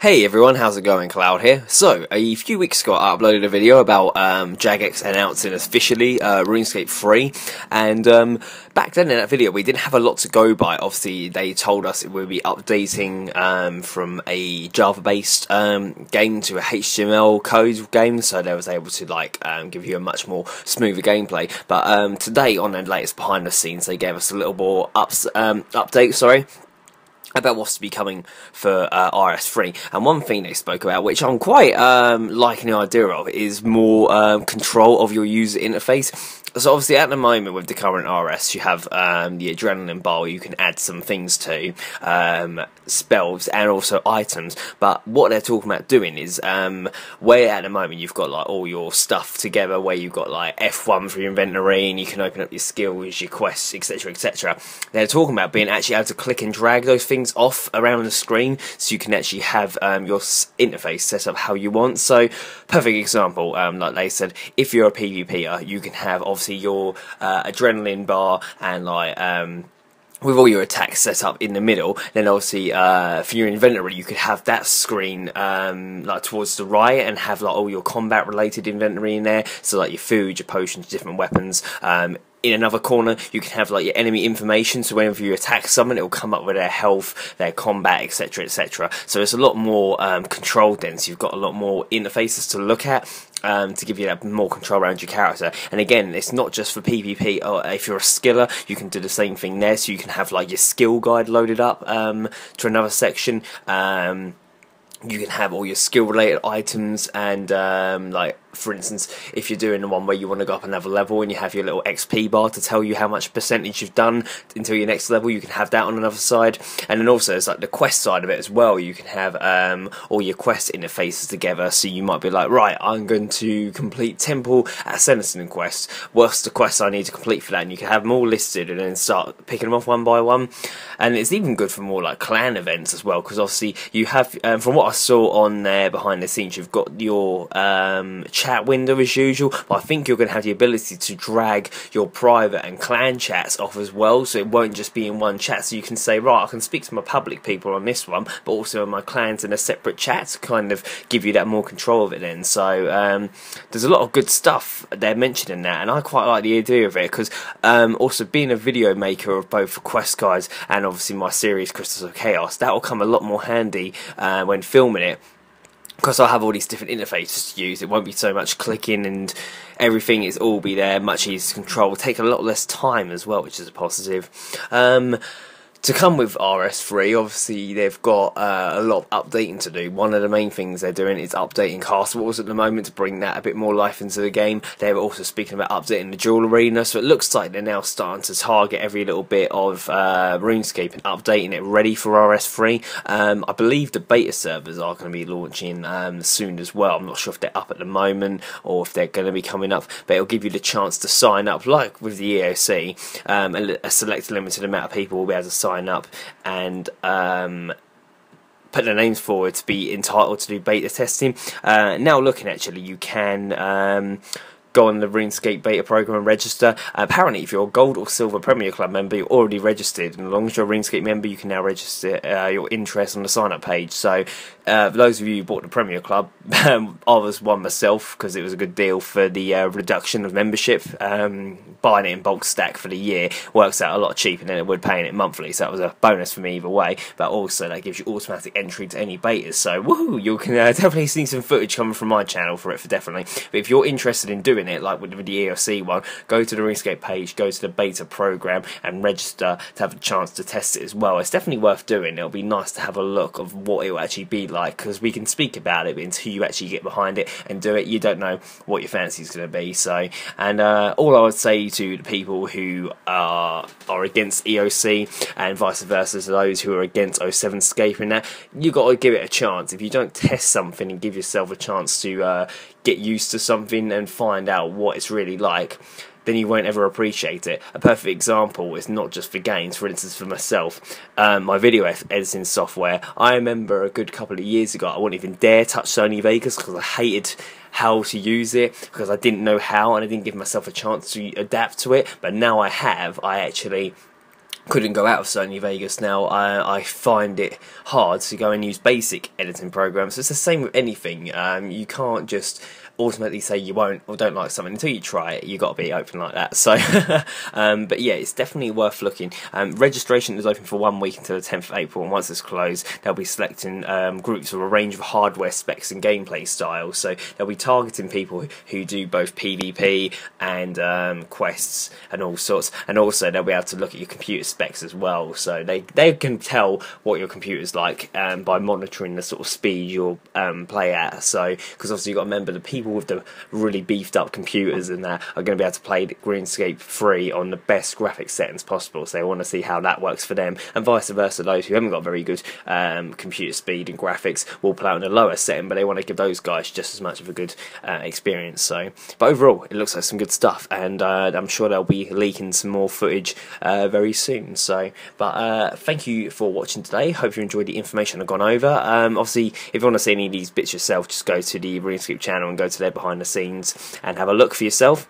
Hey everyone, how's it going? Cloud here. So, a few weeks ago I uploaded a video about Jagex announcing officially Runescape 3, and back then in that video we didn't have a lot to go by. Obviously they told us it would be updating from a Java-based game to a HTML code game, so they was able to give you a much more smoother gameplay. But today on the latest behind the scenes they gave us a little more update, about what's to be coming for RS3, and one thing they spoke about, which I'm quite liking the idea of, is more control of your user interface. So obviously at the moment with the current RS you have the adrenaline bar where you can add some things to, spells and also items, but what they're talking about doing is where at the moment you've got like all your stuff together, where you've got like F1 for your inventory and you can open up your skills, your quests, etc, etc. They're talking about being actually able to click and drag those things off around the screen, so you can actually have your interface set up how you want. So perfect example, like they said, if you're a PvPer you can have obviously your adrenaline bar and with all your attacks set up in the middle. Then obviously for your inventory you could have that screen like towards the right and have like all your combat related inventory in there, so like your food, your potions, different weapons. In another corner you can have like your enemy information, so whenever you attack someone it will come up with their health, their combat, etc, etc. So it's a lot more controlled then, so you've got a lot more interfaces to look at to give you that more control around your character. And again, it's not just for PvP, or if you're a skiller you can do the same thing there, so you can have like your skill guide loaded up to another section. You can have all your skill related items, and like for instance if you're doing the one where you want to go up another level and you have your little XP bar to tell you how much percentage you've done until your next level, you can have that on another side. And then also there's like the quest side of it as well. You can have all your quest interfaces together, so you might be like, right, I'm going to complete Temple at Senison quest, what's the quest I need to complete for that, and you can have them all listed and then start picking them off one by one. And it's even good for more like clan events as well, because obviously you have from what I saw on there behind the scenes, you've got your chat window as usual, but I think you're going to have the ability to drag your private and clan chats off as well, so it won't just be in one chat. So you can say, right, I can speak to my public people on this one, but also my clans in a separate chat, to kind of give you that more control of it then. So there's a lot of good stuff they're mentioning that, and I quite like the idea of it, because also being a video maker of both quest guides and obviously my series Crystals of Chaos, that will come a lot more handy when filming it, because I have all these different interfaces to use. It won't be so much clicking and everything, it's all be there, much easier to control. It'll take a lot less time as well, which is a positive. To come with RS3, obviously they've got a lot of updating to do. One of the main things they're doing is updating Castle Wars at the moment to bring that a bit more life into the game. They're also speaking about updating the Duel Arena, so it looks like they're now starting to target every little bit of RuneScape and updating it ready for RS3. I believe the beta servers are going to be launching soon as well. I'm not sure if they're up at the moment or if they're going to be coming up, but it'll give you the chance to sign up, like with the EOC. A selected limited amount of people will be able to sign up and put their names forward to be entitled to do beta testing. Now looking, actually you can go on the RuneScape beta program and register. Apparently if you're a gold or silver Premier Club member you're already registered, and as long as you're a RuneScape member you can now register your interest on the sign up page. So for those of you who bought the Premier Club, I was one myself because it was a good deal for the reduction of membership. Buying it in bulk stack for the year works out a lot cheaper than it would paying it monthly, so that was a bonus for me either way. But also that gives you automatic entry to any betas, so woohoo, you can definitely see some footage coming from my channel for it, for definitely. But if you're interested in doing it, like with the EOC one, go to the RuneScape page, go to the beta program and register to have a chance to test it as well. It's definitely worth doing. It'll be nice to have a look of what it will actually be like, because we can speak about it, but until you actually get behind it and do it, you don't know what your fancy is going to be. So, and all I would say to the people who are against EOC and vice versa to those who are against 07 Scape and that, you got to give it a chance. If you don't test something and give yourself a chance to get used to something and find out what it's really like, then you won't ever appreciate it. A perfect example is not just for games, for instance for myself, my video editing software. I remember a good couple of years ago I wouldn't even dare touch Sony Vegas because I hated how to use it, because I didn't know how and I didn't give myself a chance to adapt to it. But now I have, I actually couldn't go out of Sony Vegas now, I find it hard to go and use basic editing programs. It's the same with anything. You can't just automatically say you won't or don't like something until you try it. You've got to be open like that. So, but yeah, it's definitely worth looking. Registration is open for 1 week until the 10th of April, and once it's closed, they'll be selecting groups of a range of hardware specs and gameplay styles. So they'll be targeting people who do both PvP and quests and all sorts, and also they'll be able to look at your computer specs as well. So they can tell what your computer's like by monitoring the sort of speed you'll play at. So, because obviously you've got to remember, the people with the really beefed up computers and that are going to be able to play Runescape free on the best graphics settings possible, so they want to see how that works for them, and vice versa. Those who haven't got very good computer speed and graphics will play on a lower setting, but they want to give those guys just as much of a good experience. So, but overall it looks like some good stuff, and I'm sure they'll be leaking some more footage very soon. So, but thank you for watching today. Hope you enjoyed the information I've gone over. Obviously, if you want to see any of these bits yourself, just go to the Runescape channel and go to their behind the scenes and have a look for yourself.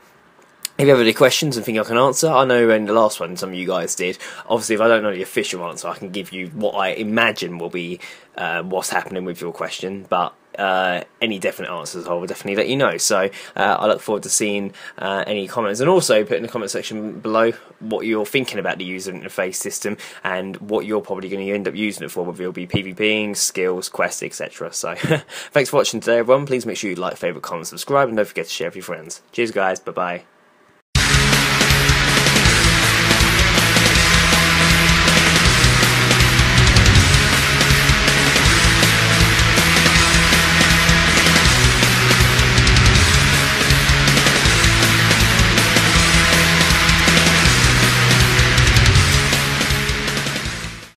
If you have any questions and think I can answer, I know in the last one some of you guys did. Obviously, if I don't know the official answer, I can give you what I imagine will be what's happening with your question, but any definite answers I will definitely let you know. So I look forward to seeing any comments, and also put in the comment section below what you're thinking about the user interface system and what you're probably going to end up using it for, whether it'll be PvPing, skills, quests, etc. So thanks for watching today, everyone. Please make sure you like, favourite, comment, subscribe, and don't forget to share with your friends. Cheers guys, bye bye.